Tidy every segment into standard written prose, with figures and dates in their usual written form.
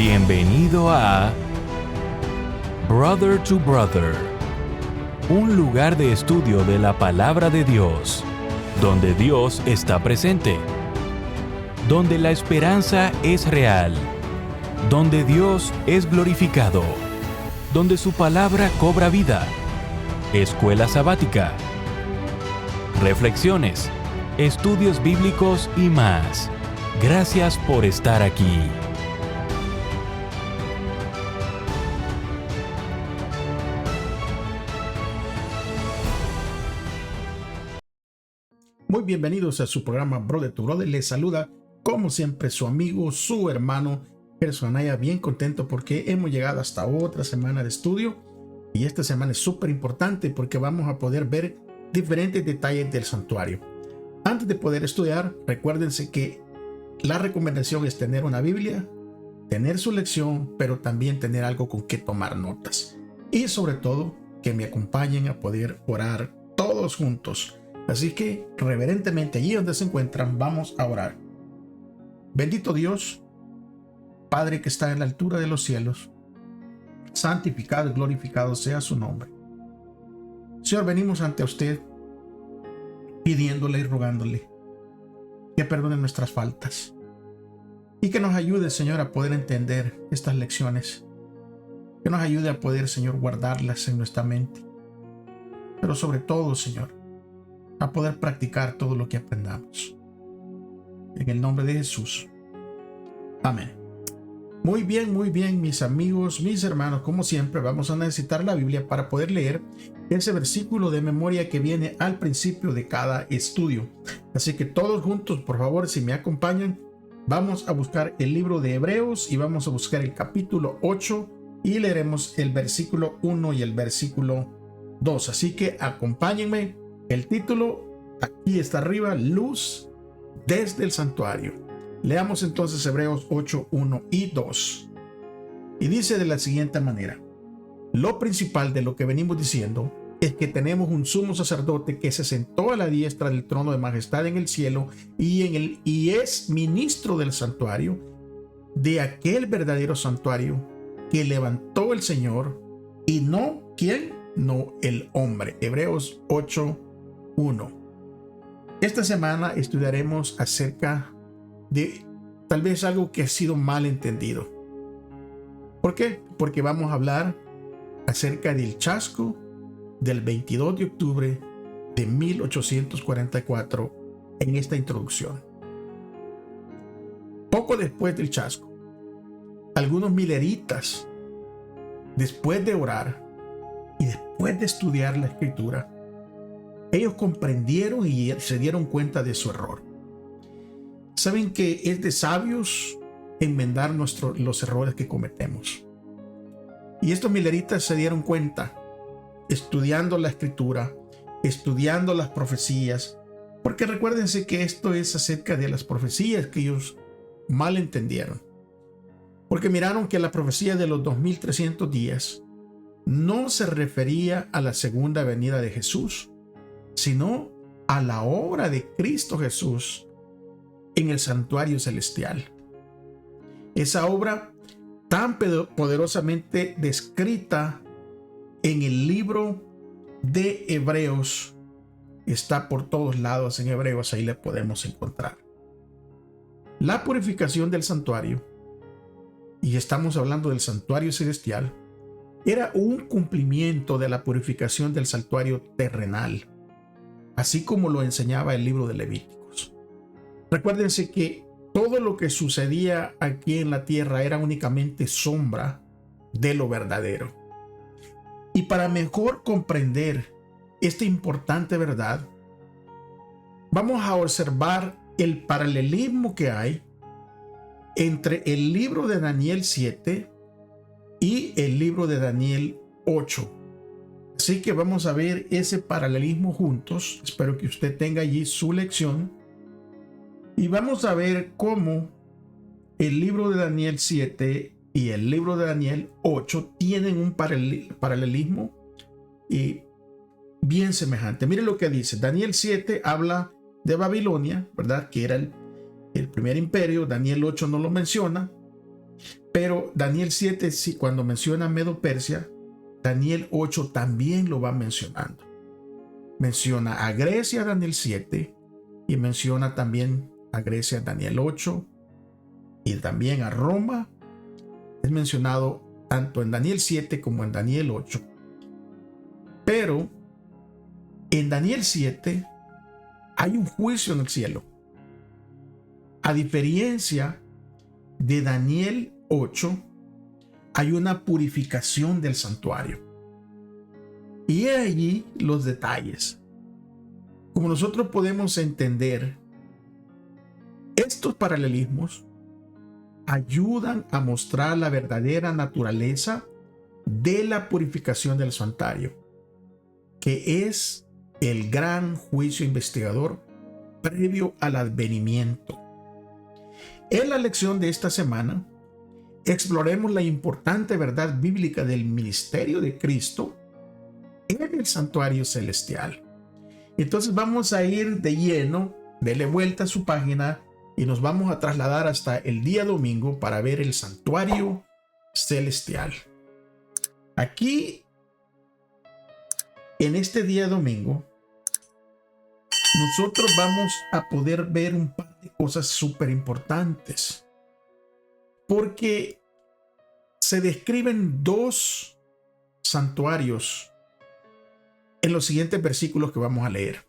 Bienvenido a Brother to Brother, un lugar de estudio de la palabra de Dios, donde Dios está presente, donde la esperanza es real, donde Dios es glorificado, donde su palabra cobra vida. Escuela sabática, reflexiones, estudios bíblicos y más. Gracias por estar aquí. Muy bienvenidos a su programa Brother to Brother. Les saluda, como siempre, su amigo, su hermano, Gerson Anaya. Bien contento porque hemos llegado hasta otra semana de estudio. Y esta semana es súper importante porque vamos a poder ver diferentes detalles del santuario. Antes de poder estudiar, recuérdense que la recomendación es tener una Biblia, tener su lección, pero también tener algo con que tomar notas. Y sobre todo, que me acompañen a poder orar todos juntos. Así que, reverentemente, allí donde se encuentran, vamos a orar. Bendito Dios, Padre que está en la altura de los cielos, santificado y glorificado sea su nombre. Señor, venimos ante usted pidiéndole y rogándole que perdone nuestras faltas y que nos ayude, Señor, a poder entender estas lecciones, que nos ayude a poder, Señor, guardarlas en nuestra mente, pero sobre todo, Señor, a poder practicar todo lo que aprendamos. En el nombre de Jesús. Amén. Muy bien, mis amigos, mis hermanos. Como siempre, vamos a necesitar la Biblia para poder leer ese versículo de memoria que viene al principio de cada estudio. Así que todos juntos, por favor, si me acompañan, vamos a buscar el libro de Hebreos y vamos a buscar el capítulo 8 y leeremos el versículo 1 y el versículo 2. Así que acompáñenme. El título aquí está arriba, Luz desde el santuario. Leamos entonces Hebreos 8, 1 y 2. Y dice de la siguiente manera: lo principal de lo que venimos diciendo es que tenemos un sumo sacerdote que se sentó a la diestra del trono de majestad en el cielo y es ministro del santuario, de aquel verdadero santuario que levantó el Señor y no, ¿quién? No el hombre. Hebreos 8, 1. Esta semana estudiaremos acerca de tal vez algo que ha sido mal entendido. ¿Por qué? Porque vamos a hablar acerca del chasco del 22 de octubre de 1844 en esta introducción. Poco después del chasco, algunos mileritas, después de orar y después de estudiar la escritura, ellos comprendieron y se dieron cuenta de su error. Saben que es de sabios enmendar los errores que cometemos. Y estos mileritas se dieron cuenta, estudiando la escritura, estudiando las profecías, porque recuérdense que esto es acerca de las profecías que ellos mal entendieron. Porque miraron que la profecía de los 2300 días no se refería a la segunda venida de Jesús, sino a la obra de Cristo Jesús en el santuario celestial. Esa obra tan poderosamente descrita en el libro de Hebreos está por todos lados en Hebreos, ahí la podemos encontrar. La purificación del santuario, y estamos hablando del santuario celestial, era un cumplimiento de la purificación del santuario terrenal, así como lo enseñaba el libro de Levíticos. Recuérdense que todo lo que sucedía aquí en la tierra era únicamente sombra de lo verdadero. Y para mejor comprender esta importante verdad, vamos a observar el paralelismo que hay entre el libro de Daniel 7 y el libro de Daniel 8. Así que vamos a ver ese paralelismo juntos. Espero que usted tenga allí su lección. Y vamos a ver cómo el libro de Daniel 7 y el libro de Daniel 8 tienen un paralelismo y bien semejante. Mire lo que dice. Daniel 7 habla de Babilonia, ¿verdad? Que era el primer imperio. Daniel 8 no lo menciona. Pero Daniel 7, sí, cuando menciona Medo-Persia, Daniel 8 también lo va mencionando. Menciona a Grecia, Daniel 7, y menciona también a Grecia, Daniel 8, y también a Roma. Es mencionado tanto en Daniel 7 como en Daniel 8. Pero en Daniel 7 hay un juicio en el cielo. A diferencia de Daniel 8, hay una purificación del santuario. Y he allí los detalles. Como nosotros podemos entender, estos paralelismos ayudan a mostrar la verdadera naturaleza de la purificación del santuario, que es el gran juicio investigador previo al advenimiento. En la lección de esta semana, exploremos la importante verdad bíblica del ministerio de Cristo en el santuario celestial. Entonces vamos a ir de lleno, dele vuelta a su página y nos vamos a trasladar hasta el día domingo para ver el santuario celestial. Aquí, en este día domingo, nosotros vamos a poder ver un par de cosas súper importantes, porque se describen dos santuarios en los siguientes versículos que vamos a leer.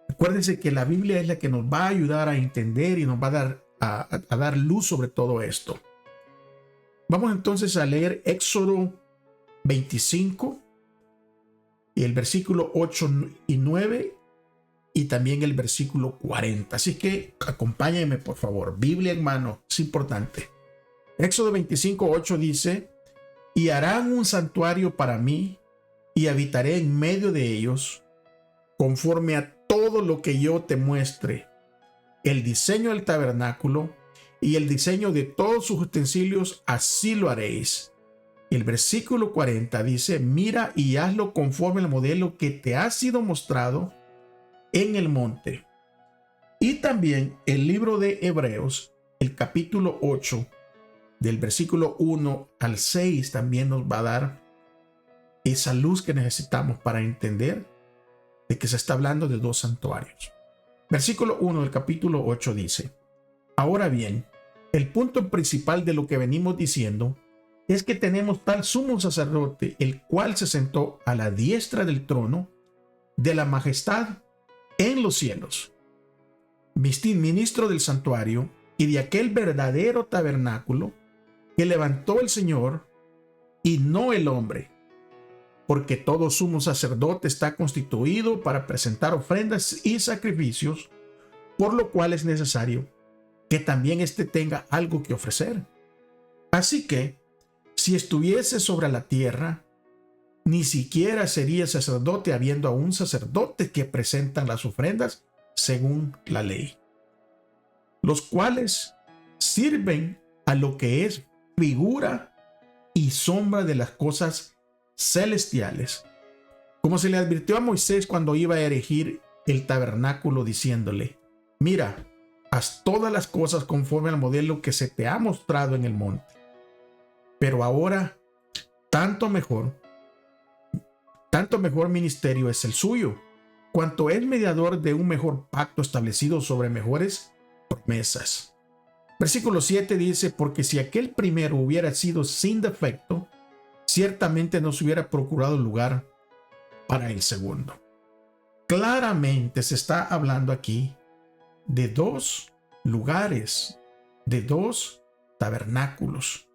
Acuérdense que la Biblia es la que nos va a ayudar a entender y nos va a dar luz sobre todo esto. Vamos entonces a leer Éxodo 25 y el versículo 8 y 9 y también el versículo 40. Así que acompáñenme, por favor. Biblia en mano, es importante. Éxodo 25, 8 dice: y harán un santuario para mí y habitaré en medio de ellos, conforme a todo lo que yo te muestre, el diseño del tabernáculo y el diseño de todos sus utensilios, así lo haréis. El versículo 40 dice: mira y hazlo conforme al modelo que te ha sido mostrado en el monte. Y también el libro de Hebreos, el capítulo 8, del versículo 1 al 6, también nos va a dar esa luz que necesitamos para entender de que se está hablando de dos santuarios. Versículo 1 del capítulo 8 dice: ahora bien, el punto principal de lo que venimos diciendo es que tenemos tal sumo sacerdote, el cual se sentó a la diestra del trono de la majestad en los cielos, ministro del santuario y de aquel verdadero tabernáculo que levantó el Señor y no el hombre, porque todo sumo sacerdote está constituido para presentar ofrendas y sacrificios, por lo cual es necesario que también éste tenga algo que ofrecer. Así que, si estuviese sobre la tierra, ni siquiera sería sacerdote, habiendo aún sacerdotes que presentan las ofrendas según la ley, los cuales sirven a lo que es figura y sombra de las cosas celestiales, como se le advirtió a Moisés cuando iba a erigir el tabernáculo, diciéndole: mira, haz todas las cosas conforme al modelo que se te ha mostrado en el monte. Pero ahora, tanto mejor ministerio es el suyo, cuanto es mediador de un mejor pacto establecido sobre mejores promesas. Versículo 7 dice: porque si aquel primero hubiera sido sin defecto, ciertamente no se hubiera procurado lugar para el segundo. Claramente se está hablando aquí de dos lugares, de dos tabernáculos,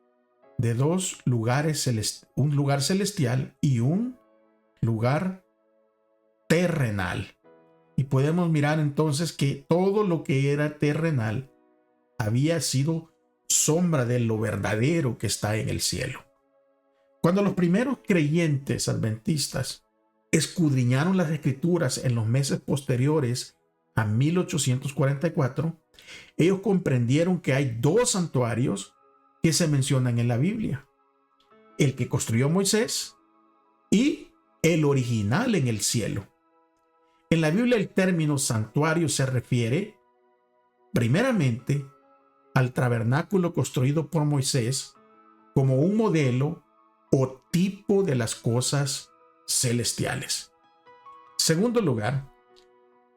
de dos lugares, un lugar celestial y un lugar terrenal. Y podemos mirar entonces que todo lo que era terrenal había sido sombra de lo verdadero que está en el cielo. Cuando los primeros creyentes adventistas escudriñaron las escrituras en los meses posteriores a 1844, ellos comprendieron que hay dos santuarios que se mencionan en la Biblia: el que construyó Moisés y el original en el cielo. En la Biblia el término santuario se refiere primeramente al tabernáculo construido por Moisés como un modelo o tipo de las cosas celestiales. Segundo lugar,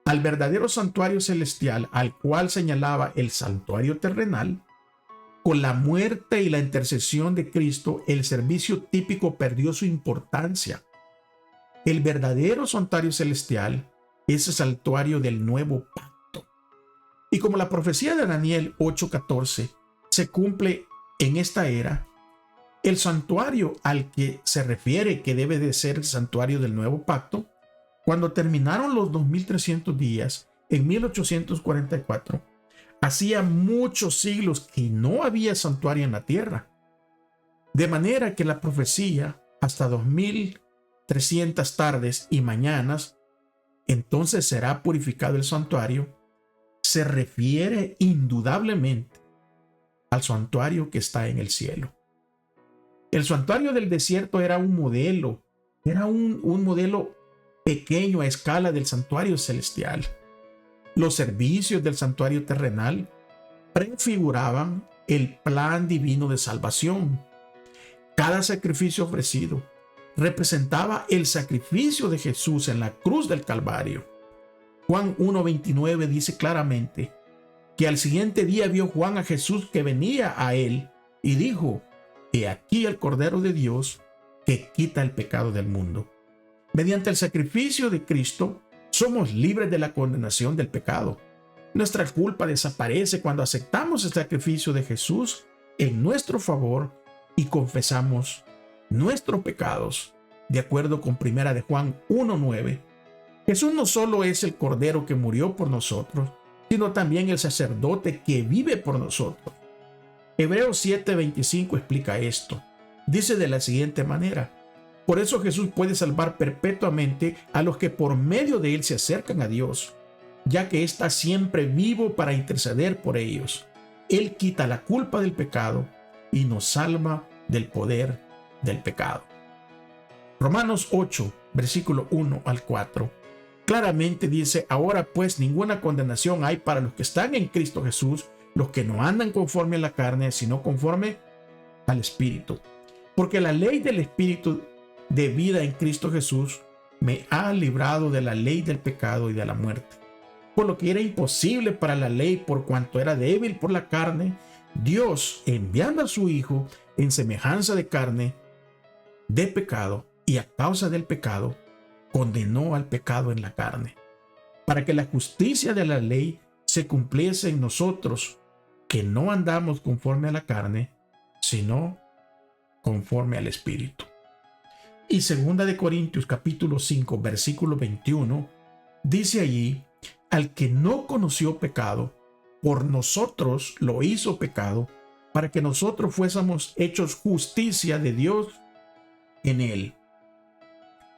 al verdadero santuario celestial al cual señalaba el santuario terrenal, con la muerte y la intercesión de Cristo, el servicio típico perdió su importancia. El verdadero santuario celestial es el santuario del nuevo pacto. Y como la profecía de Daniel 8:14 se cumple en esta era, el santuario al que se refiere que debe de ser el santuario del nuevo pacto, cuando terminaron los 2300 días en 1844, hacía muchos siglos que no había santuario en la tierra. De manera que la profecía, hasta 2300 tardes y mañanas, entonces será purificado el santuario, se refiere indudablemente al santuario que está en el cielo. El santuario del desierto era un modelo, un modelo pequeño a escala del santuario celestial. Los servicios del santuario terrenal prefiguraban el plan divino de salvación. Cada sacrificio ofrecido representaba el sacrificio de Jesús en la cruz del Calvario. Juan 1:29 dice claramente que al siguiente día vio Juan a Jesús que venía a él y dijo: «He aquí el Cordero de Dios que quita el pecado del mundo». Mediante el sacrificio de Cristo somos libres de la condenación del pecado. Nuestra culpa desaparece cuando aceptamos el sacrificio de Jesús en nuestro favor y confesamos nuestros pecados. De acuerdo con 1 de Juan 1:9, Jesús no solo es el Cordero que murió por nosotros, sino también el sacerdote que vive por nosotros. Hebreos 7:25 explica esto. Dice de la siguiente manera: por eso Jesús puede salvar perpetuamente a los que por medio de él se acercan a Dios, ya que está siempre vivo para interceder por ellos. Él quita la culpa del pecado y nos salva del poder del pecado. Romanos 8, versículo 1 al 4, claramente dice: ahora pues ninguna condenación hay para los que están en Cristo Jesús, los que no andan conforme a la carne, sino conforme al Espíritu. Porque la ley del Espíritu de vida en Cristo Jesús me ha librado de la ley del pecado y de la muerte. Por lo que era imposible para la ley, por cuanto era débil por la carne, Dios, enviando a su Hijo en semejanza de carne, de pecado, y a causa del pecado, condenó al pecado en la carne, para que la justicia de la ley se cumpliese en nosotros, que no andamos conforme a la carne, sino conforme al Espíritu. Y 2 Corintios capítulo 5, versículo 21, dice allí: al que no conoció pecado, por nosotros lo hizo pecado, para que nosotros fuésemos hechos justicia de Dios en él.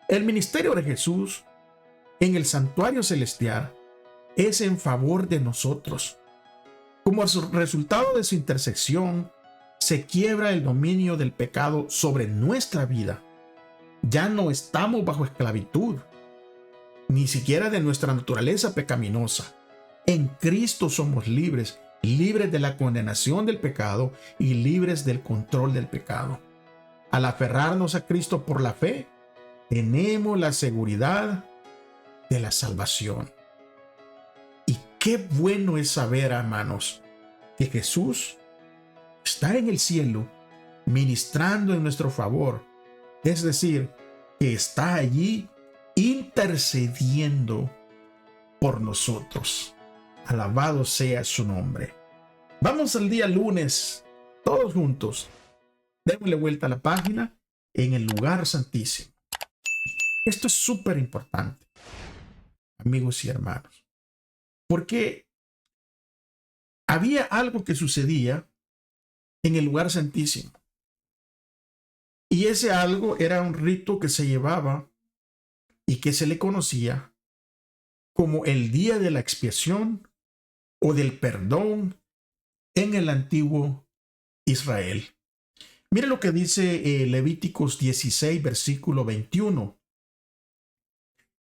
El ministerio de Jesús en el santuario celestial es en favor de nosotros. Como resultado de su intersección, se quiebra el dominio del pecado sobre nuestra vida. Ya no estamos bajo esclavitud, ni siquiera de nuestra naturaleza pecaminosa. En Cristo somos libres, libres de la condenación del pecado y libres del control del pecado. Al aferrarnos a Cristo por la fe, tenemos la seguridad de la salvación. Y qué bueno es saber, hermanos, que Jesús está en el cielo ministrando en nuestro favor. Es decir, que está allí intercediendo por nosotros. Alabado sea su nombre. Vamos al día lunes, todos juntos. Démosle vuelta a la página en el lugar santísimo. Esto es súper importante, amigos y hermanos, porque había algo que sucedía en el lugar santísimo. Y ese algo era un rito que se llevaba y que se le conocía como el día de la expiación o del perdón en el antiguo Israel. Mire lo que dice Levíticos 16, versículo 21.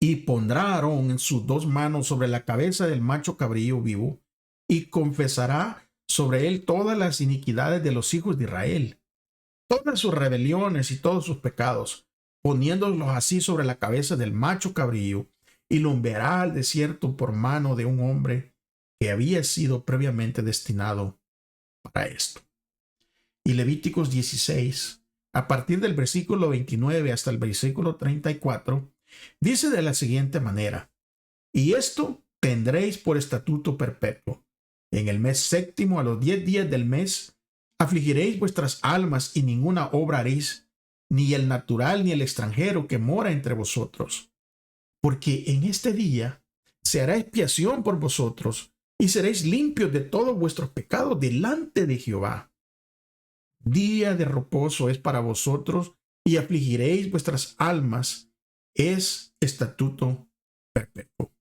Y pondrá Aarón en sus dos manos sobre la cabeza del macho cabrío vivo y confesará sobre él todas las iniquidades de los hijos de Israel, todas sus rebeliones y todos sus pecados, poniéndolos así sobre la cabeza del macho cabrío, y lo enviará al desierto por mano de un hombre que había sido previamente destinado para esto. Y Levíticos 16, a partir del versículo 29 hasta el versículo 34, dice de la siguiente manera: y esto tendréis por estatuto perpetuo. En el mes séptimo, a los 10 días del mes, afligiréis vuestras almas y ninguna obra haréis, ni el natural ni el extranjero que mora entre vosotros. Porque en este día se hará expiación por vosotros y seréis limpios de todos vuestros pecados delante de Jehová. Día de reposo es para vosotros y afligiréis vuestras almas. Es estatuto perpetuo.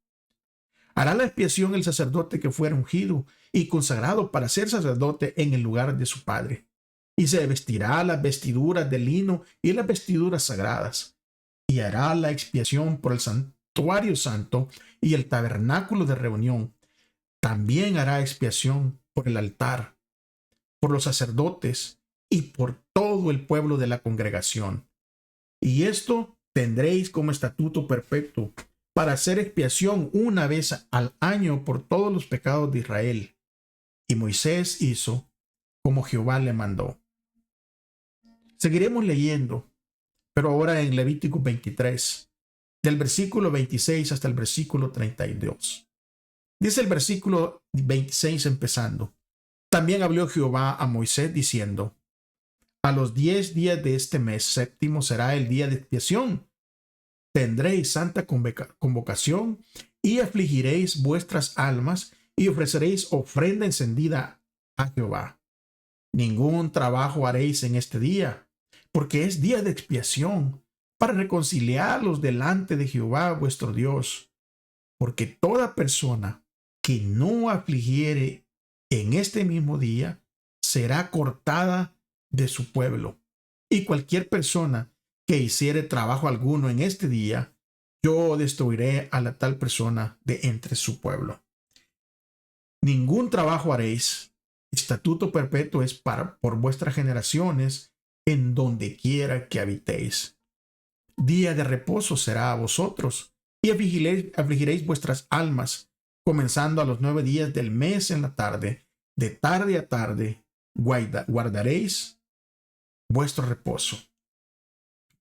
Hará la expiación el sacerdote que fuera ungido y consagrado para ser sacerdote en el lugar de su padre. Y se vestirá las vestiduras de lino y las vestiduras sagradas. Y hará la expiación por el santuario santo y el tabernáculo de reunión. También hará expiación por el altar, por los sacerdotes y por todo el pueblo de la congregación. Y esto tendréis como estatuto perpetuo, para hacer expiación una vez al año por todos los pecados de Israel. Y Moisés hizo como Jehová le mandó. Seguiremos leyendo, pero ahora en Levítico 23, del versículo 26 hasta el versículo 32. Dice el versículo 26 empezando: también habló Jehová a Moisés diciendo: a los 10 días de este mes séptimo será el día de expiación. Tendréis santa convocación y afligiréis vuestras almas y ofreceréis ofrenda encendida a Jehová. Ningún trabajo haréis en este día, porque es día de expiación, para reconciliarlos delante de Jehová vuestro Dios. Porque toda persona que no afligiere en este mismo día será cortada de su pueblo. Y cualquier persona que hiciere trabajo alguno en este día, yo destruiré a la tal persona de entre su pueblo. Ningún trabajo haréis. Estatuto perpetuo es por vuestras generaciones, en donde quiera que habitéis. Día de reposo será a vosotros, y afligiréis vuestras almas, comenzando a los 9 días del mes en la tarde. De tarde a tarde guardaréis vuestro reposo.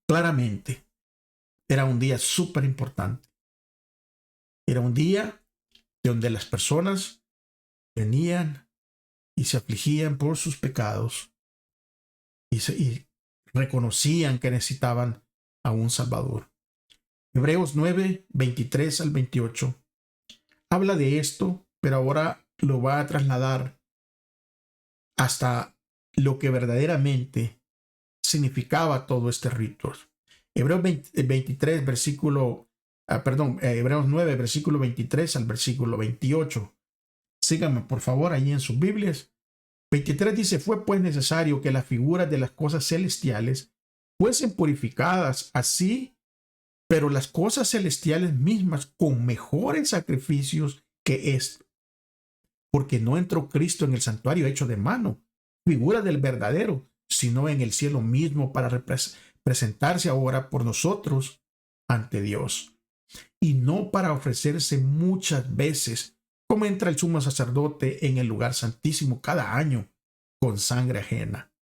Claramente, era un día súper importante. Era un día donde las personas venían y se afligían por sus pecados y reconocían que necesitaban a un Salvador. Hebreos 9, 23 al 28 habla de esto, pero ahora lo va a trasladar hasta lo que verdaderamente significaba todo este rito. Hebreos 23, Hebreos 9, versículo 23 al versículo 28. Síganme, por favor, ahí en sus Biblias. 23 dice: fue pues necesario que las figuras de las cosas celestiales fuesen purificadas así, pero las cosas celestiales mismas con mejores sacrificios que esto. Porque no entró Cristo en el santuario hecho de mano, figura del verdadero, sino en el cielo mismo, para presentarse ahora por nosotros ante Dios, y no para ofrecerse muchas veces, como entra el sumo sacerdote en el lugar santísimo cada año, con sangre ajena.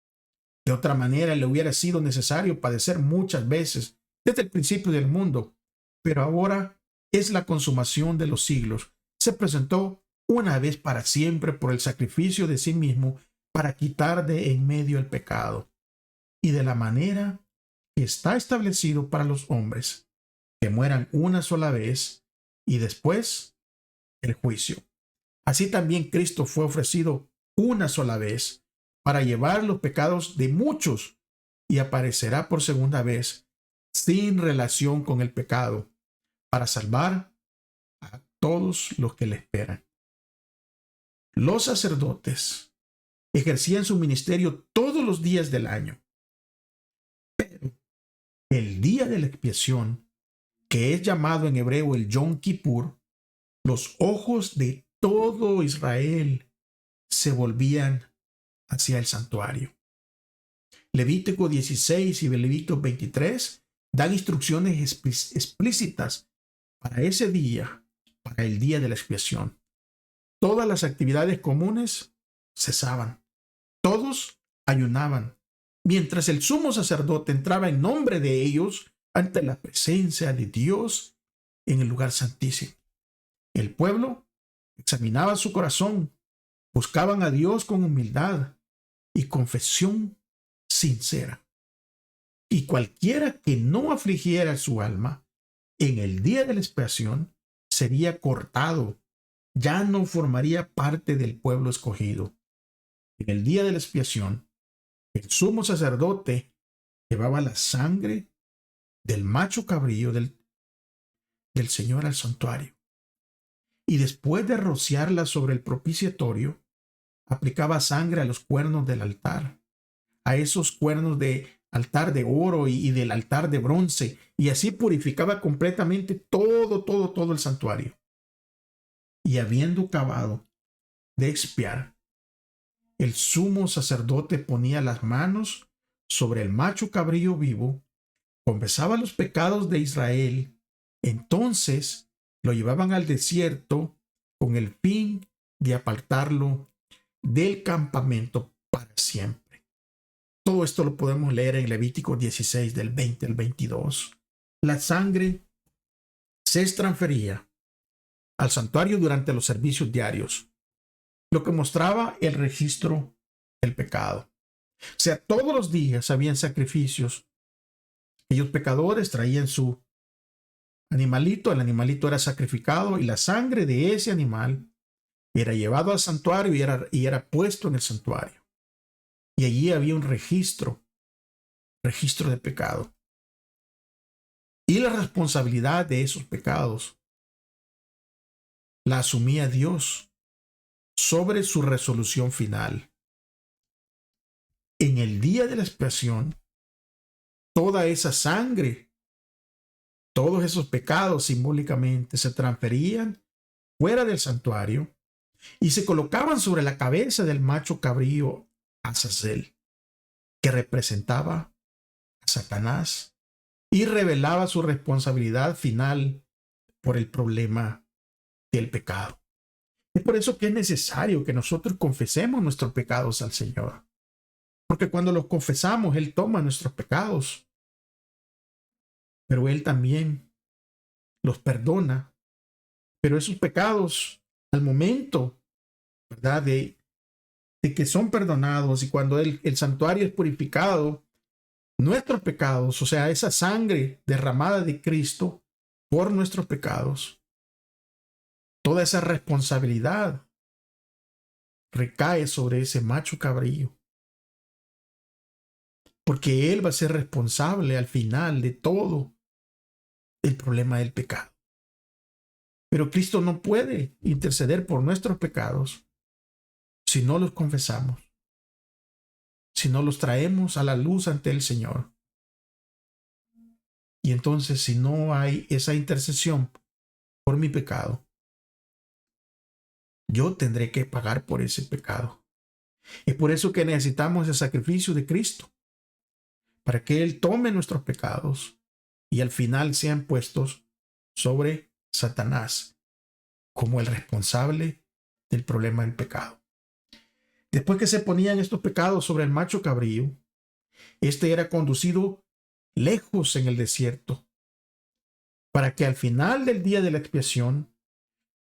De otra manera le hubiera sido necesario padecer muchas veces desde el principio del mundo, pero ahora es la consumación de los siglos. Se presentó una vez para siempre por el sacrificio de sí mismo, para quitar de en medio el pecado, y de la manera que está establecido para los hombres, que mueran una sola vez y después el juicio. Así también Cristo fue ofrecido una sola vez para llevar los pecados de muchos, y aparecerá por segunda vez sin relación con el pecado, para salvar a todos los que le esperan. Los sacerdotes ejercían su ministerio todos los días del año. Pero el día de la expiación, que es llamado en hebreo el Yom Kippur, los ojos de todo Israel se volvían hacia el santuario. Levítico 16 y Levítico 23 dan instrucciones explícitas para ese día, para el día de la expiación. Todas las actividades comunes cesaban. Todos ayunaban, mientras el sumo sacerdote entraba en nombre de ellos ante la presencia de Dios en el lugar santísimo. El pueblo examinaba su corazón, buscaban a Dios con humildad y confesión sincera. Y cualquiera que no afligiera su alma en el día de la expiación sería cortado, ya no formaría parte del pueblo escogido. En el día de la expiación, el sumo sacerdote llevaba la sangre del macho cabrío del Señor al santuario. Y después de rociarla sobre el propiciatorio, aplicaba sangre a los cuernos del altar, a esos cuernos de altar de oro y del altar de bronce, y así purificaba completamente todo el santuario. Y habiendo acabado de expiar, el sumo sacerdote ponía las manos sobre el macho cabrío vivo, confesaba los pecados de Israel, entonces lo llevaban al desierto con el fin de apartarlo del campamento para siempre. Todo esto lo podemos leer en Levítico 16 del 20 al 22. La sangre se transfería al santuario durante los servicios diarios, lo que mostraba el registro del pecado. O sea, todos los días habían sacrificios. Ellos pecadores traían su animalito, el animalito era sacrificado y la sangre de ese animal era llevado al santuario y era puesto en el santuario. Y allí había un registro de pecado. Y la responsabilidad de esos pecados la asumía Dios sobre su resolución final. En el día de la expiación, toda esa sangre, todos esos pecados simbólicamente se transferían fuera del santuario y se colocaban sobre la cabeza del macho cabrío Azazel, que representaba a Satanás y revelaba su responsabilidad final por el problema del pecado. Es por eso que es necesario que nosotros confesemos nuestros pecados al Señor. Porque cuando los confesamos, Él toma nuestros pecados. Pero Él también los perdona. Pero esos pecados, al momento, ¿verdad? De que son perdonados y cuando el santuario es purificado, nuestros pecados, o sea, esa sangre derramada de Cristo por nuestros pecados, toda esa responsabilidad recae sobre ese macho cabrío. Porque Él va a ser responsable al final de todo el problema del pecado. Pero Cristo no puede interceder por nuestros pecados si no los confesamos, si no los traemos a la luz ante el Señor. Y entonces, si no hay esa intercesión por mi pecado, yo tendré que pagar por ese pecado. Es por eso que necesitamos el sacrificio de Cristo, para que Él tome nuestros pecados y al final sean puestos sobre Satanás como el responsable del problema del pecado. Después que se ponían estos pecados sobre el macho cabrío, este era conducido lejos en el desierto, para que al final del día de la expiación,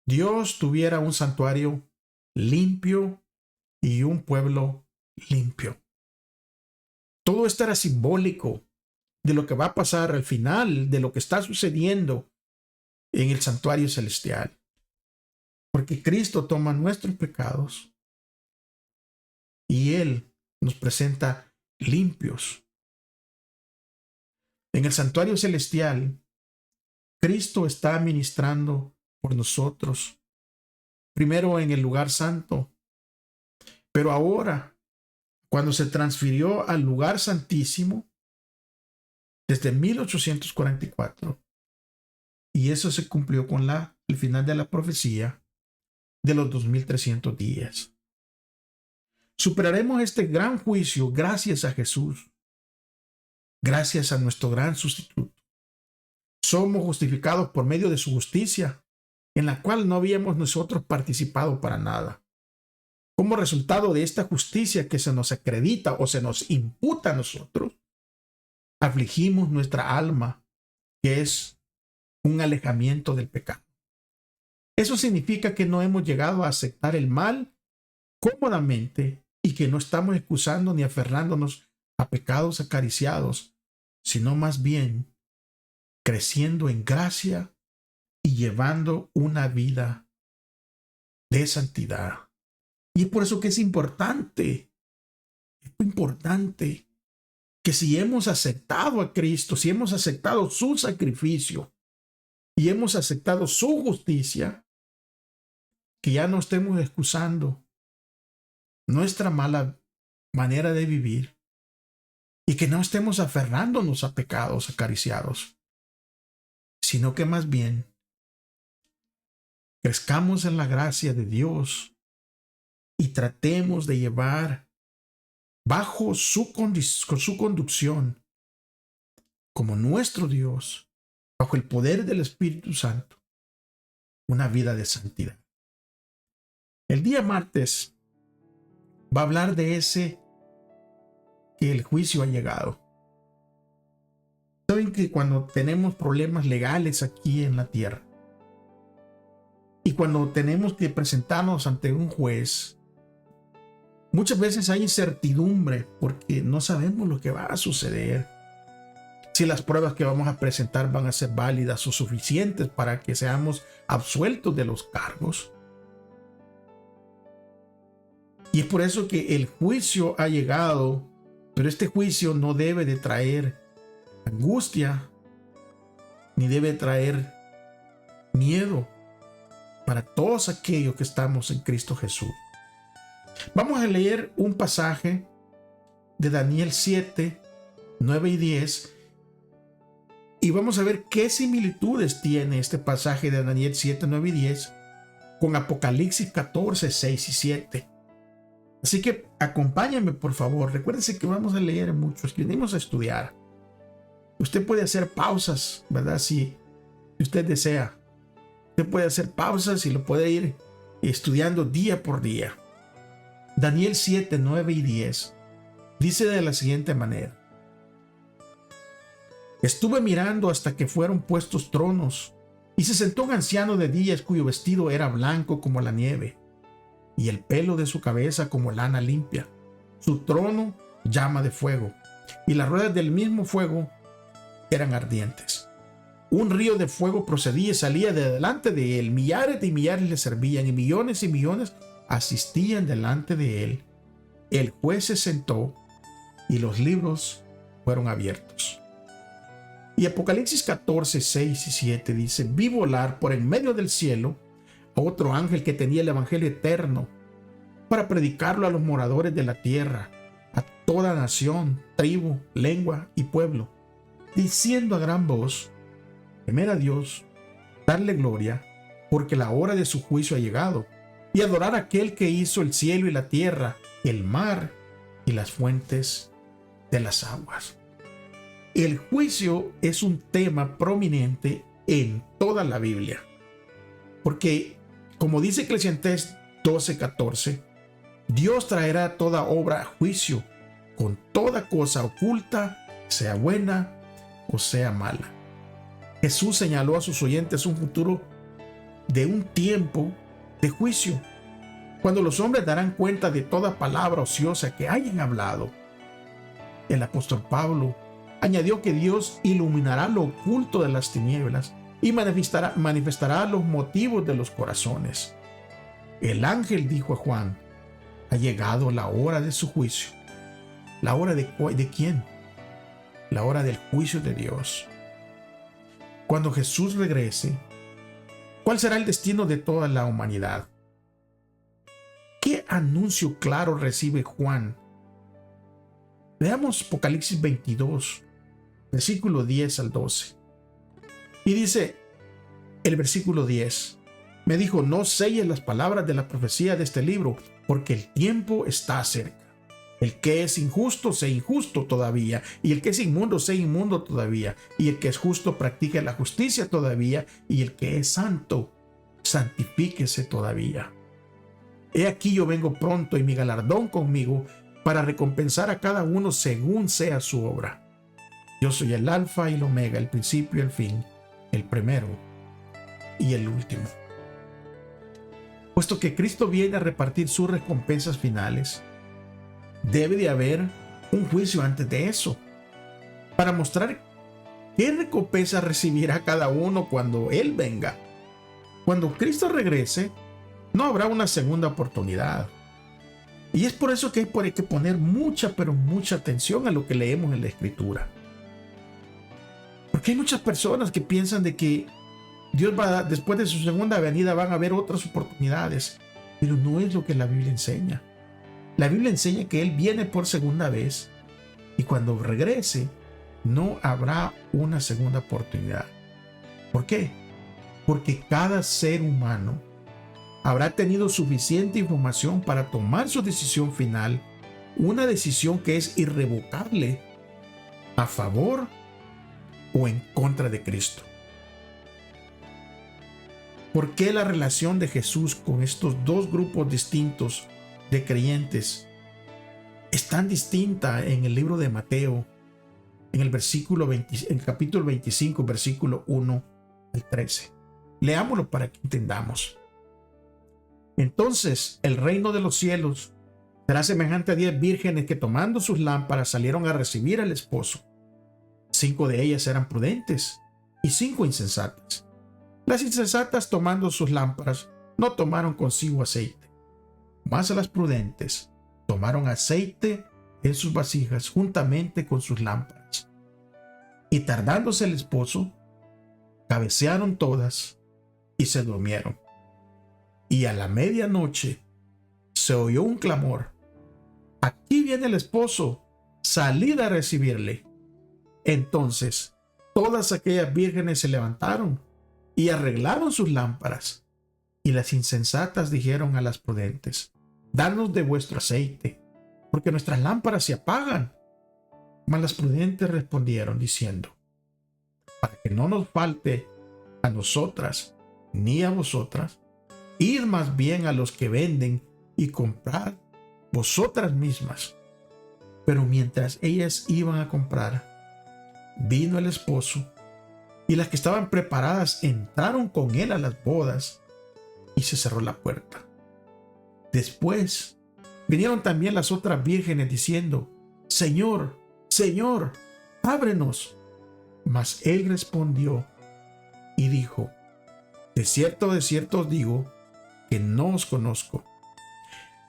Dios tuviera un santuario limpio y un pueblo limpio. Todo esto era simbólico de lo que va a pasar al final, de lo que está sucediendo en el santuario celestial. Porque Cristo toma nuestros pecados y Él nos presenta limpios. En el santuario celestial, Cristo está ministrando por nosotros, primero en el lugar santo, pero ahora, cuando se transfirió al lugar santísimo, desde 1844, y eso se cumplió con el final de la profecía de los 2300 días. Superaremos este gran juicio gracias a Jesús, gracias a nuestro gran sustituto. Somos justificados por medio de su justicia, en la cual no habíamos nosotros participado para nada. Como resultado de esta justicia que se nos acredita o se nos imputa a nosotros, afligimos nuestra alma, que es un alejamiento del pecado. Eso significa que no hemos llegado a aceptar el mal cómodamente y que no estamos excusando ni aferrándonos a pecados acariciados, sino más bien creciendo en gracia y llevando una vida de santidad. Y es por eso que es importante que si hemos aceptado a Cristo, si hemos aceptado su sacrificio y hemos aceptado su justicia, que ya no estemos excusando nuestra mala manera de vivir y que no estemos aferrándonos a pecados acariciados, sino que más bien crezcamos en la gracia de Dios y tratemos de llevar bajo su conducción como nuestro Dios, bajo el poder del Espíritu Santo, una vida de santidad. El día martes va a hablar de ese que el juicio ha llegado. Saben que cuando tenemos problemas legales aquí en la tierra y cuando tenemos que presentarnos ante un juez, muchas veces hay incertidumbre porque no sabemos lo que va a suceder. Si las pruebas que vamos a presentar van a ser válidas o suficientes para que seamos absueltos de los cargos. Y es por eso que el juicio ha llegado, pero este juicio no debe de traer angustia, ni debe traer miedo para todos aquellos que estamos en Cristo Jesús. Vamos a leer un pasaje de Daniel 7, 9 y 10 y vamos a ver qué similitudes tiene este pasaje de Daniel 7, 9 y 10 con Apocalipsis 14, 6 y 7. Así que acompáñame, por favor. Recuérdense que vamos a leer mucho, que venimos a estudiar. Usted puede hacer pausas, ¿verdad? Si usted desea. Usted puede hacer pausas y lo puede ir estudiando día por día. Daniel 7, 9 y 10 dice de la siguiente manera: estuve mirando hasta que fueron puestos tronos, y se sentó un anciano de días cuyo vestido era blanco como la nieve, y el pelo de su cabeza como lana limpia. Su trono llama de fuego, y las ruedas del mismo fuego eran ardientes. Un río de fuego procedía y salía de delante de él. Millares y millares le servían, y millones asistían delante de él. El juez se sentó, y los libros fueron abiertos. Y Apocalipsis 14, 6 y 7 dice: vi volar por en medio del cielo a otro ángel que tenía el evangelio eterno para predicarlo a los moradores de la tierra, a toda nación, tribu, lengua y pueblo, diciendo a gran voz: temer a Dios, darle gloria, porque la hora de su juicio ha llegado, y adorar a aquel que hizo el cielo y la tierra, el mar y las fuentes de las aguas. El juicio es un tema prominente en toda la Biblia, porque como dice Eclesiastés 12:14, Dios traerá toda obra a juicio, con toda cosa oculta, sea buena o sea mala. Jesús señaló a sus oyentes un futuro de un tiempo de juicio, cuando los hombres darán cuenta de toda palabra ociosa que hayan hablado. El apóstol Pablo añadió que Dios iluminará lo oculto de las tinieblas y manifestará los motivos de los corazones. El ángel dijo a Juan: ha llegado la hora de su juicio. ¿La hora de quién? La hora del juicio de Dios. Cuando Jesús regrese, ¿cuál será el destino de toda la humanidad? ¿Qué anuncio claro recibe Juan? Veamos Apocalipsis 22, versículo 10 al 12. Y dice el versículo 10: Me dijo, no selles las palabras de la profecía de este libro, porque el tiempo está cerca. El que es injusto, sea injusto todavía, y el que es inmundo, sea inmundo todavía, y el que es justo, practique la justicia todavía, y el que es santo, santifíquese todavía. He aquí yo vengo pronto, y mi galardón conmigo, para recompensar a cada uno según sea su obra. Yo soy el alfa y el omega, el principio y el fin, el primero y el último. Puesto que Cristo viene a repartir sus recompensas finales, debe de haber un juicio antes de eso, para mostrar qué recompensa recibirá cada uno cuando Él venga. Cuando Cristo regrese, no habrá una segunda oportunidad. Y es por eso que hay que poner mucha, pero mucha atención a lo que leemos en la Escritura. Porque hay muchas personas que piensan de que Dios va, después de su segunda venida, van a haber otras oportunidades, pero no es lo que la Biblia enseña. La Biblia enseña que Él viene por segunda vez y cuando regrese no habrá una segunda oportunidad. ¿Por qué? Porque cada ser humano habrá tenido suficiente información para tomar su decisión final, una decisión que es irrevocable, a favor o en contra de Cristo. ¿Por qué la relación de Jesús con estos dos grupos distintos de creyentes es tan distinta en el libro de Mateo, en el capítulo 25, versículo 1 al 13? Leámoslo para que entendamos. Entonces el reino de los cielos será semejante a 10 vírgenes que tomando sus lámparas salieron a recibir al esposo. 5 de ellas eran prudentes y 5 insensatas. Las insensatas, tomando sus lámparas, no tomaron consigo aceite, mas las prudentes tomaron aceite en sus vasijas juntamente con sus lámparas. Y tardándose el esposo, cabecearon todas y se durmieron. Y a la medianoche se oyó un clamor: aquí viene el esposo, salid a recibirle. Entonces todas aquellas vírgenes se levantaron y arreglaron sus lámparas. Y las insensatas dijeron a las prudentes: danos de vuestro aceite, porque nuestras lámparas se apagan. Mas las prudentes respondieron diciendo: para que no nos falte a nosotras ni a vosotras, id más bien a los que venden y comprad vosotras mismas. Pero mientras ellas iban a comprar, vino el esposo, y las que estaban preparadas entraron con él a las bodas, y se cerró la puerta. Después vinieron también las otras vírgenes diciendo: Señor, Señor, ábrenos. Mas él respondió y dijo: de cierto os digo que no os conozco.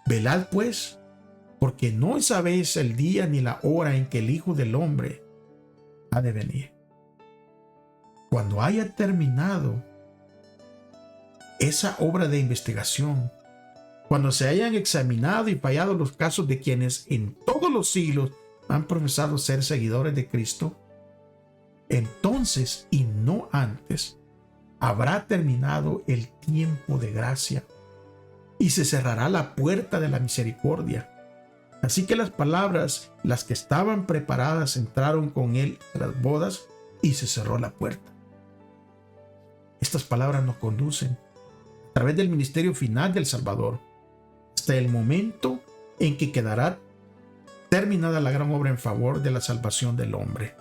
Velad pues, porque no sabéis el día ni la hora en que el Hijo del Hombre ha de venir. Cuando haya terminado esa obra de investigación, cuando se hayan examinado y fallado los casos de quienes en todos los siglos han profesado ser seguidores de Cristo, entonces y no antes habrá terminado el tiempo de gracia y se cerrará la puerta de la misericordia. Así que las palabras, las que estaban preparadas, entraron con él a las bodas y se cerró la puerta. Estas palabras nos conducen a través del ministerio final del Salvador hasta el momento en que quedará terminada la gran obra en favor de la salvación del hombre.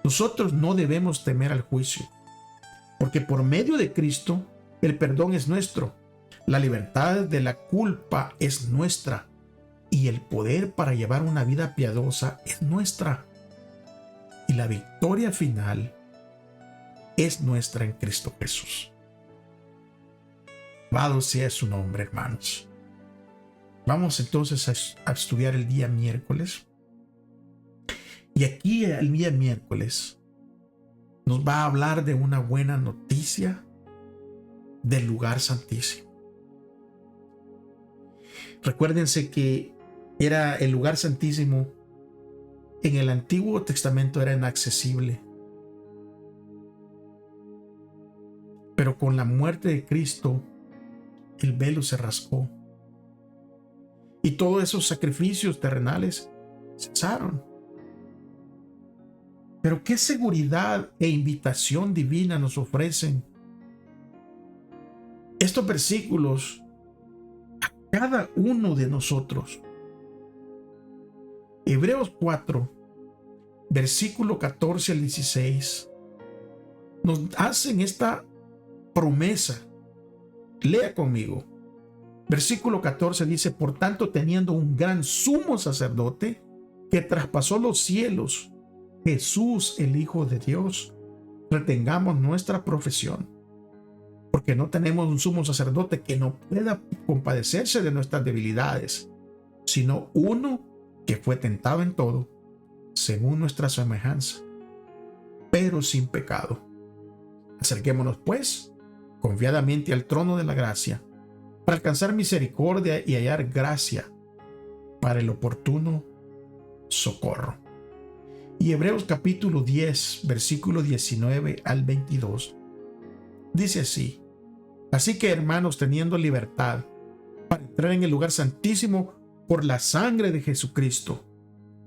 Nosotros no debemos temer al juicio, porque por medio de Cristo el perdón es nuestro, la libertad de la culpa es nuestra y el poder para llevar una vida piadosa es nuestra. Y la victoria final es nuestra en Cristo Jesús. Alabado sea su nombre, hermanos. Vamos entonces a estudiar el día miércoles. Y aquí el día miércoles nos va a hablar de una buena noticia del lugar santísimo. Recuérdense que era el lugar santísimo en el Antiguo Testamento, era inaccesible. Pero con la muerte de Cristo, el velo se rasgó. Y todos esos sacrificios terrenales cesaron. Pero qué seguridad e invitación divina nos ofrecen estos versículos a cada uno de nosotros. Hebreos 4, versículo 14 al 16, nos hacen esta promesa. Lea conmigo. Versículo 14 dice: por tanto, teniendo un gran sumo sacerdote que traspasó los cielos, Jesús, el Hijo de Dios, retengamos nuestra profesión, porque no tenemos un sumo sacerdote que no pueda compadecerse de nuestras debilidades, sino uno que fue tentado en todo, según nuestra semejanza, pero sin pecado. Acerquémonos, pues, confiadamente al trono de la gracia, para alcanzar misericordia y hallar gracia para el oportuno socorro. Y Hebreos capítulo 10, versículo 19 al 22, dice así: así que, hermanos, teniendo libertad para entrar en el lugar santísimo por la sangre de Jesucristo,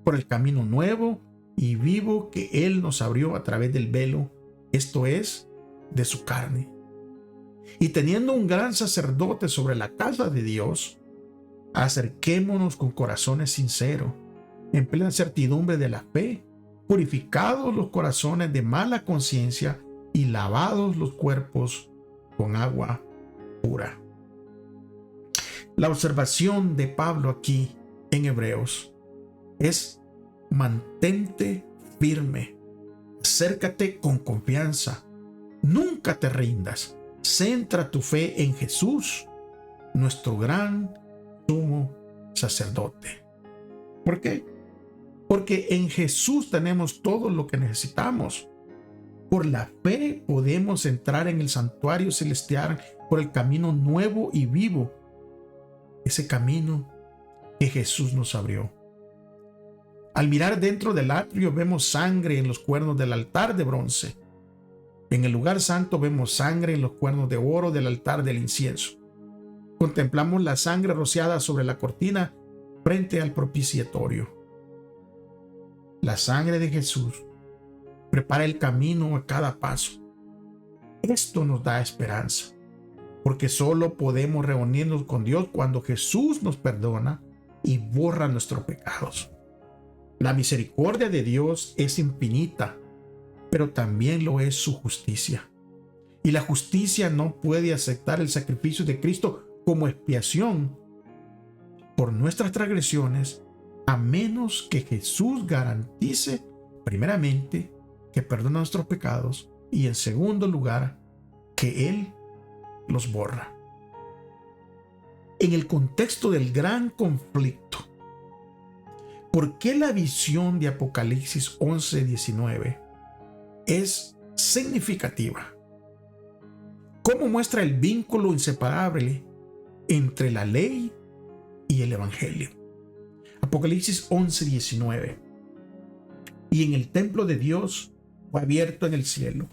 por el camino nuevo y vivo que Él nos abrió a través del velo, esto es, de su carne. Y teniendo un gran sacerdote sobre la casa de Dios, acerquémonos con corazones sinceros, en plena certidumbre de la fe, purificados los corazones de mala conciencia y lavados los cuerpos con agua pura. La observación de Pablo aquí en Hebreos es: mantente firme, acércate con confianza, nunca te rindas, centra tu fe en Jesús, nuestro gran sumo sacerdote. ¿Por qué? Porque en Jesús tenemos todo lo que necesitamos. Por la fe podemos entrar en el santuario celestial por el camino nuevo y vivo, ese camino que Jesús nos abrió. Al mirar dentro del atrio vemos sangre en los cuernos del altar de bronce. En el lugar santo vemos sangre en los cuernos de oro del altar del incienso. Contemplamos la sangre rociada sobre la cortina frente al propiciatorio. La sangre de Jesús prepara el camino a cada paso. Esto nos da esperanza, porque solo podemos reunirnos con Dios cuando Jesús nos perdona y borra nuestros pecados. La misericordia de Dios es infinita, pero también lo es su justicia. Y la justicia no puede aceptar el sacrificio de Cristo como expiación por nuestras transgresiones, a menos que Jesús garantice, primeramente, que perdona nuestros pecados y, en segundo lugar, que Él los borra. En el contexto del gran conflicto, ¿por qué la visión de Apocalipsis 11:19 es significativa? ¿Cómo muestra el vínculo inseparable entre la ley y el evangelio? Apocalipsis 11:19. Y en el templo de Dios fue abierto en el cielo,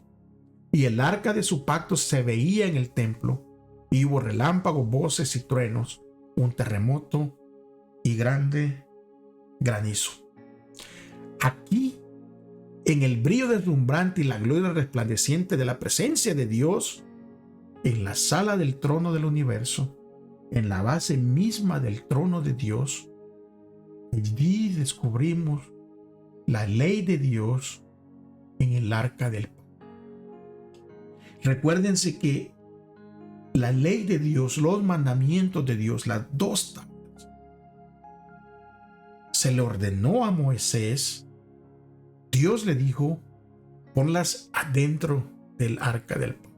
y el arca de su pacto se veía en el templo, y hubo relámpagos, voces y truenos, un terremoto y grande granizo. Aquí, en el brillo deslumbrante y la gloria resplandeciente de la presencia de Dios, en la sala del trono del universo, en la base misma del trono de Dios, allí descubrimos la ley de Dios en el arca del pacto. Recuérdense que la ley de Dios, los mandamientos de Dios, las dos tablas, se le ordenó a Moisés. Dios le dijo: ponlas adentro del arca del pacto.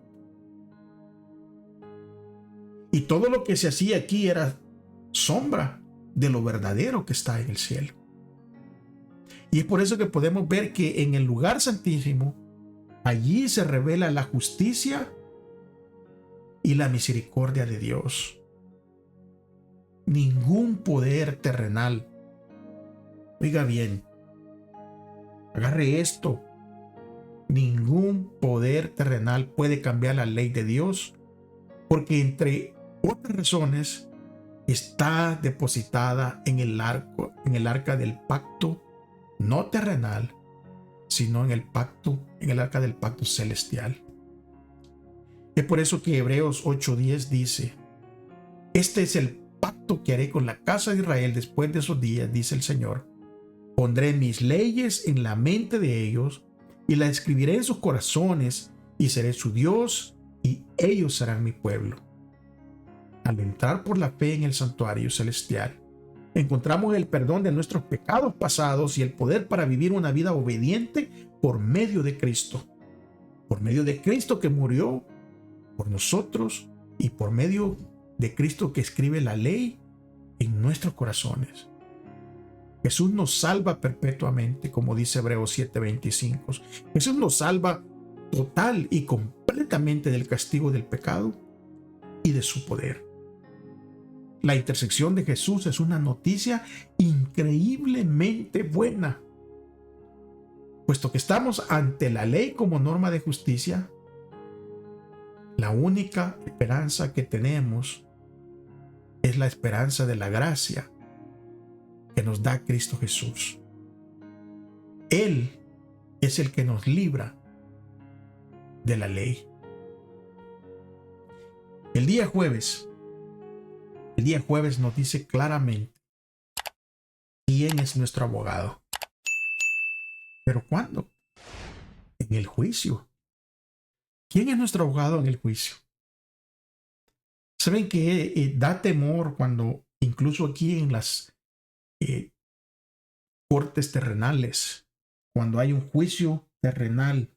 Y todo lo que se hacía aquí era sombra de lo verdadero que está en el cielo. Y es por eso que podemos ver que en el lugar santísimo, allí se revela la justicia y la misericordia de Dios. Ningún poder terrenal, oiga bien, agarre esto, ningún poder terrenal puede cambiar la ley de Dios, porque entre otras razones está depositada en el arca del pacto no terrenal, sino en el arca del pacto celestial. Es por eso que Hebreos 8:10 dice: este es el pacto que haré con la casa de Israel después de esos días, dice el Señor. Pondré mis leyes en la mente de ellos y las escribiré en sus corazones, y seré su Dios y ellos serán mi pueblo. Al entrar por la fe en el santuario celestial, encontramos el perdón de nuestros pecados pasados y el poder para vivir una vida obediente por medio de Cristo. Por medio de Cristo que murió por nosotros y por medio de Cristo que escribe la ley en nuestros corazones. Jesús nos salva perpetuamente, como dice Hebreos 7:25. Jesús nos salva total y completamente del castigo del pecado y de su poder. La intersección de Jesús es una noticia increíblemente buena. Puesto que estamos ante la ley como norma de justicia, la única esperanza que tenemos es la esperanza de la gracia que nos da Cristo Jesús. Él es el que nos libra de la ley. El día jueves nos dice claramente quién es nuestro abogado. ¿Pero cuándo? En el juicio. ¿Quién es nuestro abogado en el juicio? ¿Saben que da temor cuando incluso aquí en las cortes terrenales, cuando hay un juicio terrenal,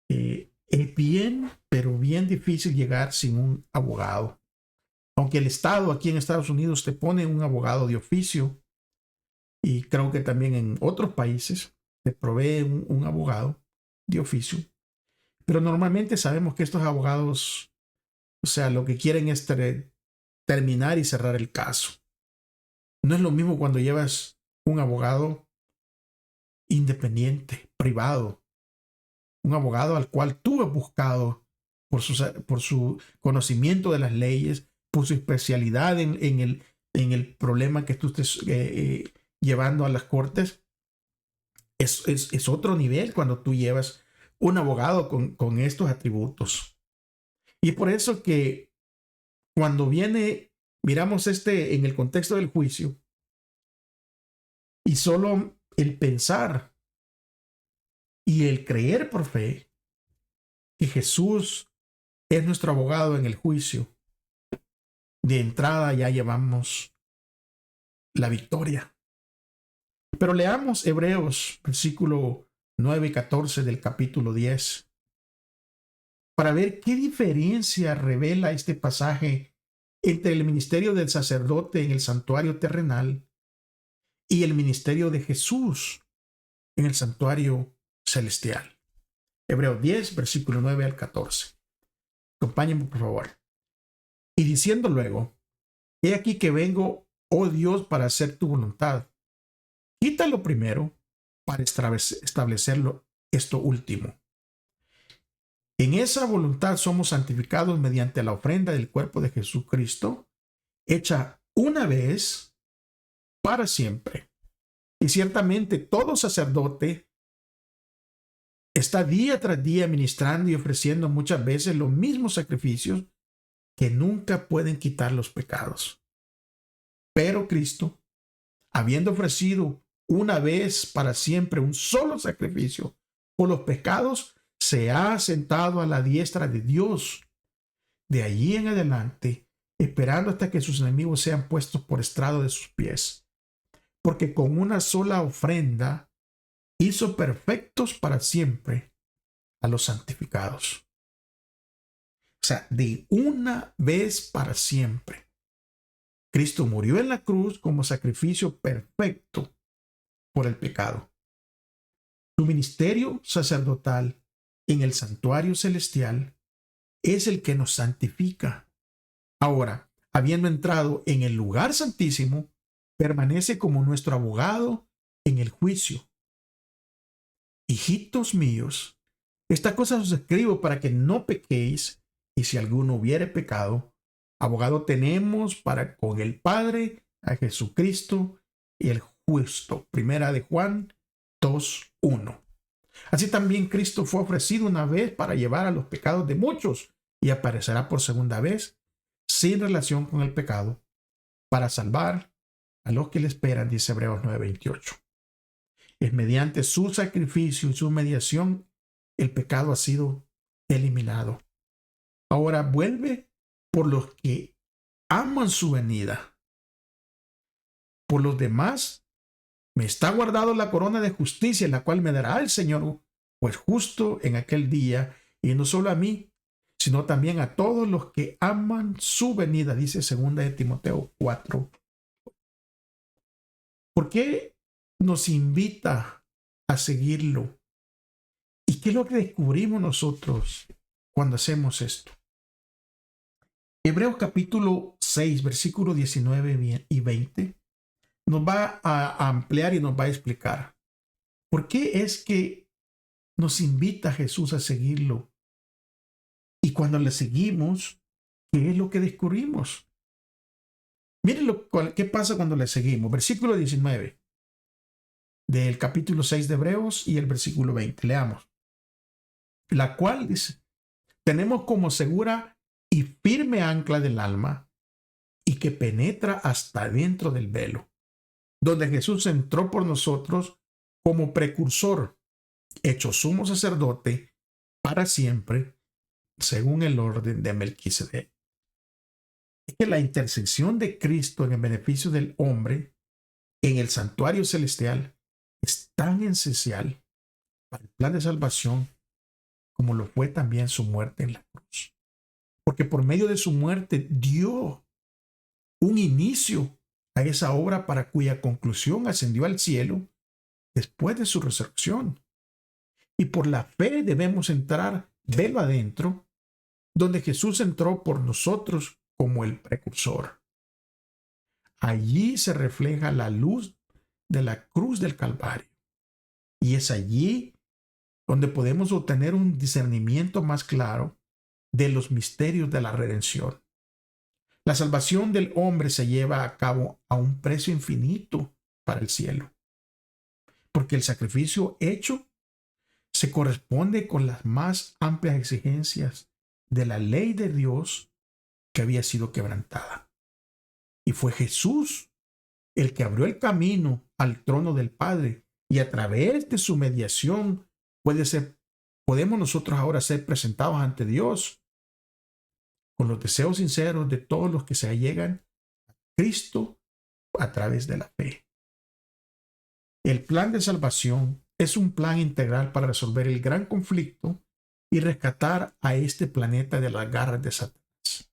es bien, pero bien difícil llegar sin un abogado? Aunque el Estado aquí en Estados Unidos te pone un abogado de oficio, y creo que también en otros países te provee un abogado de oficio, pero normalmente sabemos que estos abogados, o sea, lo que quieren es terminar y cerrar el caso. No es lo mismo cuando llevas un abogado independiente, privado, un abogado al cual tú has buscado por su conocimiento de las leyes, por su especialidad en el problema que tú estés llevando a las cortes. Es otro nivel cuando tú llevas un abogado con estos atributos. Y por eso que cuando miramos en el contexto del juicio, y solo el pensar y el creer por fe que Jesús es nuestro abogado en el juicio, de entrada ya llevamos la victoria. Pero leamos Hebreos, versículo 9 y 14 del capítulo 10, para ver qué diferencia revela este pasaje entre el ministerio del sacerdote en el santuario terrenal y el ministerio de Jesús en el santuario celestial. Hebreos 10, versículo 9 al 14. Acompáñenme, por favor. Y diciendo luego: he aquí que vengo, oh Dios, para hacer tu voluntad. Quítalo primero para establecerlo esto último. En esa voluntad somos santificados mediante la ofrenda del cuerpo de Jesucristo, hecha una vez para siempre. Y ciertamente todo sacerdote está día tras día ministrando y ofreciendo muchas veces los mismos sacrificios que nunca pueden quitar los pecados. Pero Cristo, habiendo ofrecido una vez para siempre un solo sacrificio por los pecados, se ha sentado a la diestra de Dios. De allí en adelante, esperando hasta que sus enemigos sean puestos por estrado de sus pies. Porque con una sola ofrenda hizo perfectos para siempre a los santificados. O sea, de una vez para siempre. Cristo murió en la cruz como sacrificio perfecto por el pecado. Su ministerio sacerdotal en el santuario celestial es el que nos santifica. Ahora, habiendo entrado en el lugar santísimo, permanece como nuestro abogado en el juicio. hijitos míos, estas cosas os escribo para que no pequéis, y si alguno hubiere pecado, abogado tenemos para con el Padre a Jesucristo y el justo. Primera de Juan 2:1. Así también Cristo fue ofrecido una vez para llevar a los pecados de muchos y aparecerá por segunda vez sin relación con el pecado para salvar a los que le esperan, dice Hebreos 9:28. Es mediante su sacrificio y su mediación el pecado ha sido eliminado. Ahora vuelve por los que aman su venida. Por los demás me está guardado la corona de justicia, la cual me dará el Señor, pues justo en aquel día, y no solo a mí, sino también a todos los que aman su venida, dice 2 de Timoteo 4. ¿Por qué nos invita a seguirlo? ¿Y qué es lo que descubrimos nosotros cuando hacemos esto? Hebreos capítulo 6, versículos 19 y 20 nos va a ampliar y nos va a explicar por qué es que nos invita Jesús a seguirlo. Y cuando le seguimos, ¿qué es lo que descubrimos? Miren qué pasa cuando le seguimos. Versículo 19 del capítulo 6 de Hebreos y el versículo 20. Leamos. La cual dice, tenemos como segura y firme ancla del alma y que penetra hasta dentro del velo, donde Jesús entró por nosotros como precursor, hecho sumo sacerdote para siempre, según el orden de Melquisedec. Es que la intercesión de Cristo en el beneficio del hombre en el santuario celestial es tan esencial para el plan de salvación como lo fue también su muerte en la cruz. Porque por medio de su muerte dio un inicio a esa obra para cuya conclusión ascendió al cielo después de su resurrección. Y por la fe debemos entrar velo adentro, donde Jesús entró por nosotros como el precursor. Allí se refleja la luz de la cruz del Calvario. Y es allí donde podemos obtener un discernimiento más claro de los misterios de la redención. La salvación del hombre se lleva a cabo a un precio infinito para el cielo, porque el sacrificio hecho se corresponde con las más amplias exigencias de la ley de Dios que había sido quebrantada. Y fue Jesús el que abrió el camino al trono del Padre, y a través de su mediación podemos nosotros ahora ser presentados ante Dios con los deseos sinceros de todos los que se allegan a Cristo a través de la fe. El plan de salvación es un plan integral para resolver el gran conflicto y rescatar a este planeta de las garras de Satanás.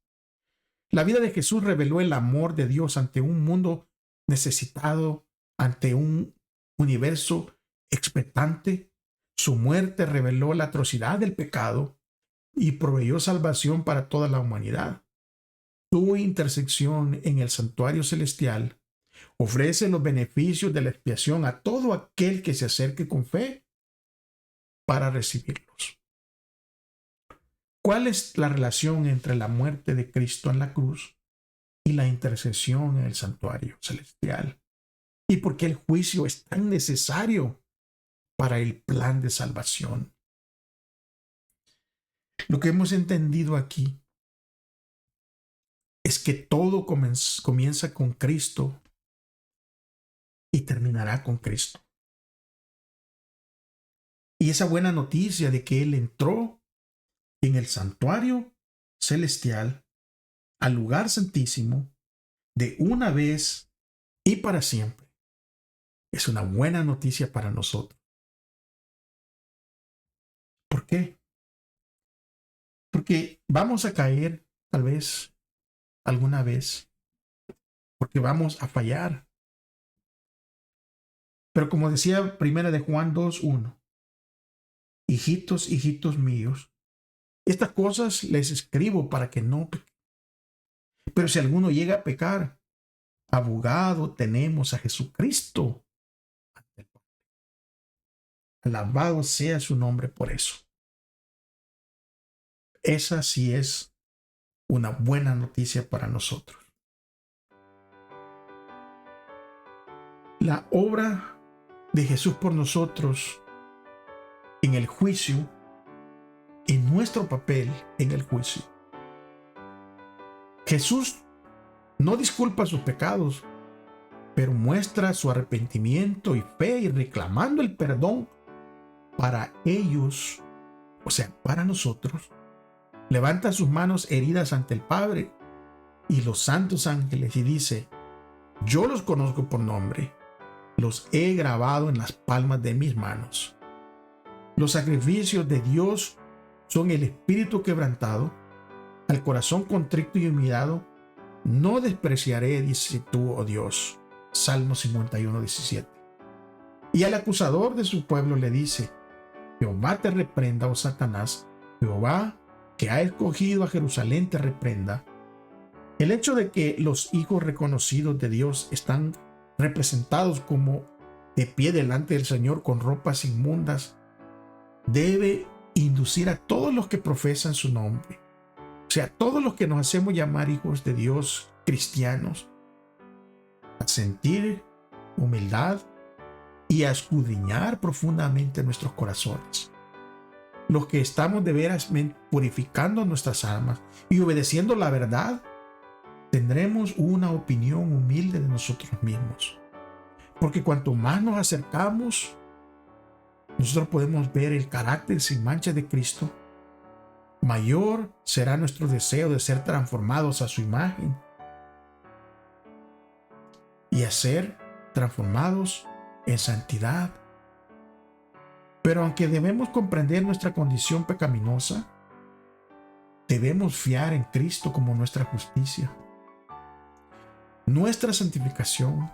La vida de Jesús reveló el amor de Dios ante un mundo necesitado, ante un universo expectante. Su muerte reveló la atrocidad del pecado y proveyó salvación para toda la humanidad. Su intersección en el santuario celestial ofrece los beneficios de la expiación a todo aquel que se acerque con fe para recibirlos. ¿Cuál es la relación entre la muerte de Cristo en la cruz y la intercesión en el santuario celestial? ¿Y por qué el juicio es tan necesario para el plan de salvación? Lo que hemos entendido aquí es que todo comienza con Cristo y terminará con Cristo. Y esa buena noticia de que Él entró en el santuario celestial, al lugar santísimo, de una vez y para siempre, es una buena noticia para nosotros. ¿Por qué? Porque vamos a caer, tal vez, alguna vez, porque vamos a fallar. Pero como decía Primera de Juan 2:1, hijitos, hijitos míos, estas cosas les escribo para que no pequen. Pero si alguno llega a pecar, abogado tenemos a Jesucristo. Alabado sea su nombre por eso. Esa sí es una buena noticia para nosotros. La obra de Jesús por nosotros en el juicio y nuestro papel en el juicio. Jesús no disculpa sus pecados, pero muestra su arrepentimiento y fe y reclamando el perdón para ellos, o sea, para nosotros. Levanta sus manos heridas ante el Padre y los santos ángeles y dice: yo los conozco por nombre, los he grabado en las palmas de mis manos. Los sacrificios de Dios son el espíritu quebrantado, al corazón contrito y humillado no despreciaré, dice tú, oh Dios. Salmo 51, 17. Y al acusador de su pueblo le dice: Jehová te reprenda, oh Satanás, Jehová que ha escogido a Jerusalén te reprenda. El hecho de que los hijos reconocidos de Dios están representados como de pie delante del Señor con ropas inmundas debe inducir a todos los que profesan su nombre, o sea, todos los que nos hacemos llamar hijos de Dios, cristianos, a sentir humildad y a escudriñar profundamente nuestros corazones. Los que estamos de veras purificando nuestras almas y obedeciendo la verdad, tendremos una opinión humilde de nosotros mismos. Porque cuanto más nos acercamos, nosotros podemos ver el carácter sin mancha de Cristo, mayor será nuestro deseo de ser transformados a su imagen y a ser transformados en santidad. Pero aunque debemos comprender nuestra condición pecaminosa, debemos fiar en Cristo como nuestra justicia, nuestra santificación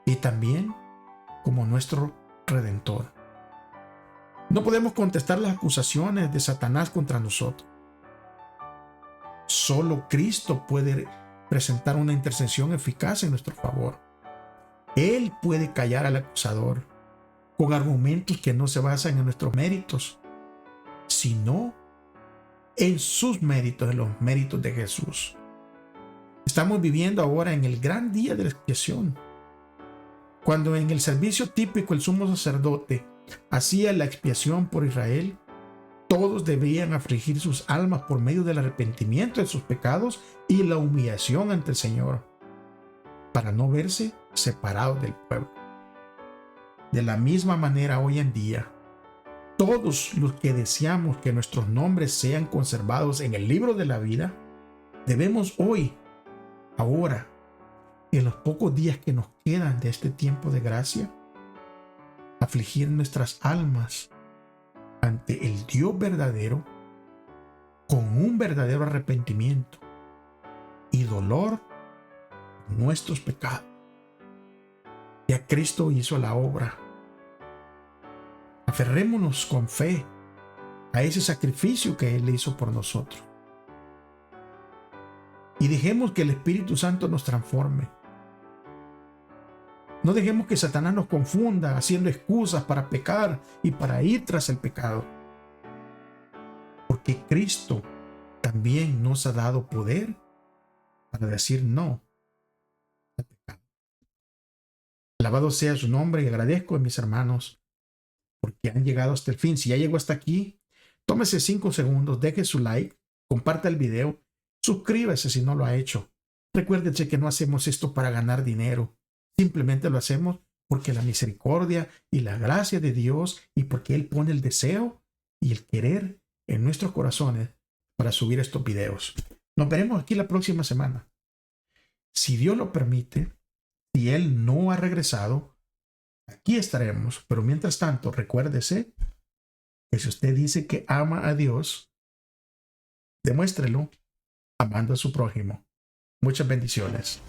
y también como nuestro Redentor. No podemos contestar las acusaciones de Satanás contra nosotros. Solo Cristo puede presentar una intercesión eficaz en nuestro favor. Él puede callar al acusador con argumentos que no se basan en nuestros méritos, sino en sus méritos, en los méritos de Jesús. Estamos viviendo ahora en el gran día de la expiación, cuando en el servicio típico el sumo sacerdote hacía la expiación por Israel. Todos debían afligir sus almas por medio del arrepentimiento de sus pecados y la humillación ante el Señor, para no verse separados del pueblo. De la misma manera, hoy en día, todos los que deseamos que nuestros nombres sean conservados en el libro de la vida, debemos hoy, ahora, en los pocos días que nos quedan de este tiempo de gracia, afligir nuestras almas ante el Dios verdadero con un verdadero arrepentimiento y dolor por nuestros pecados. Ya Cristo hizo la obra. Aferrémonos con fe a ese sacrificio que Él hizo por nosotros. Y dejemos que el Espíritu Santo nos transforme. No dejemos que Satanás nos confunda haciendo excusas para pecar y para ir tras el pecado. Porque Cristo también nos ha dado poder para decir no al pecado. Alabado sea su nombre y agradezco a mis hermanos porque han llegado hasta el fin. Si ya llegó hasta aquí, tómese 5 segundos, deje su like, comparta el video, suscríbase si no lo ha hecho. Recuérdense que no hacemos esto para ganar dinero. Simplemente lo hacemos porque la misericordia y la gracia de Dios y porque Él pone el deseo y el querer en nuestros corazones para subir estos videos. Nos veremos aquí la próxima semana. Si Dios lo permite, si Él no ha regresado, aquí estaremos. Pero mientras tanto, recuérdese que si usted dice que ama a Dios, demuéstrelo amando a su prójimo. Muchas bendiciones.